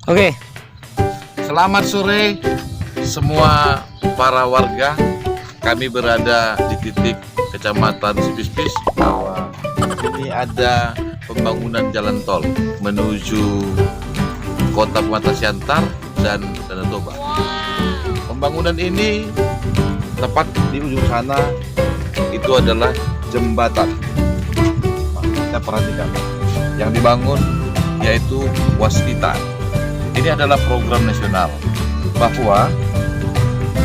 Oke. Selamat sore semua para warga. Kami berada di titik Kecamatan Sipispis bahwa ini ada pembangunan jalan tol menuju Kota Pematang Siantar dan Danau Toba. Pembangunan ini tepat di ujung sana itu adalah jembatan. Kita perhatikan yang dibangun yaitu Waskita. Ini adalah program nasional bahwa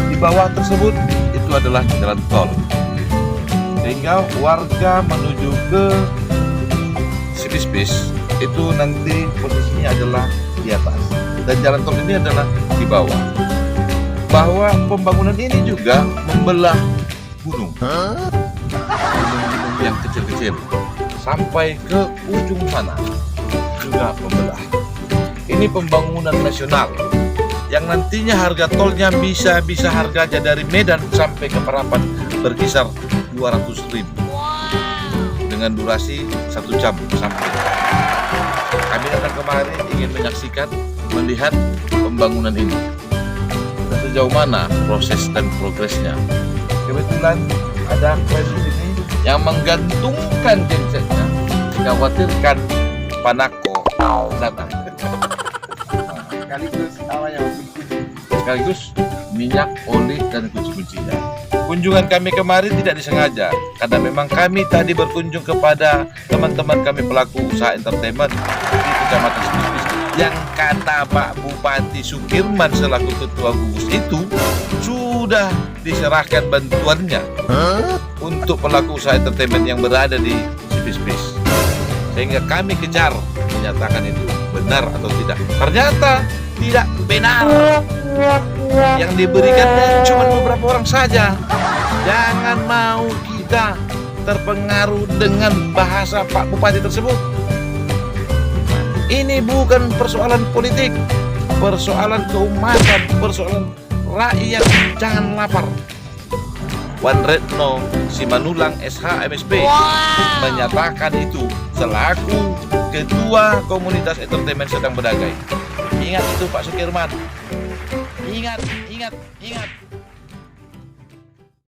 di bawah tersebut itu adalah jalan tol sehingga warga menuju ke Sipispis itu nanti posisinya adalah di atas dan jalan tol ini adalah di bawah. Bahwa pembangunan ini juga membelah gunung yang kecil-kecil sampai ke ujung sana juga membelah. Ini pembangunan nasional yang nantinya harga tolnya bisa harganya dari Medan sampai ke Parapat berkisar 200.000 dengan durasi 1 jam sampai. Kami datang kemari ingin menyaksikan, melihat pembangunan ini sejauh mana proses dan progresnya. Kebetulan ada kren di sini yang menggantungkan gensetnya, dikhawatirkan Panako datang. Sekaligus minyak, oli, dan kunci-kuncinya. Kunjungan kami kemarin tidak disengaja karena memang kami tadi berkunjung kepada teman-teman kami pelaku usaha entertainment di Kecamatan Sipispis yang kata Pak Bupati Sukirman selaku ketua gugus itu sudah diserahkan bantuannya untuk pelaku usaha entertainment yang berada di Sipispis, sehingga kami kejar menyatakan itu benar atau tidak. Ternyata tidak benar. Yang diberikannya cuma beberapa orang saja. Jangan mau kita terpengaruh dengan bahasa Pak Bupati tersebut. Ini bukan persoalan politik, persoalan keumatan, persoalan rakyat jangan lapar. Wan Retno Simanulang SH MSP menyatakan itu selaku ketua komunitas entertainment Sedang Bedagai. Ingat itu Pak Sukirman. Ingat.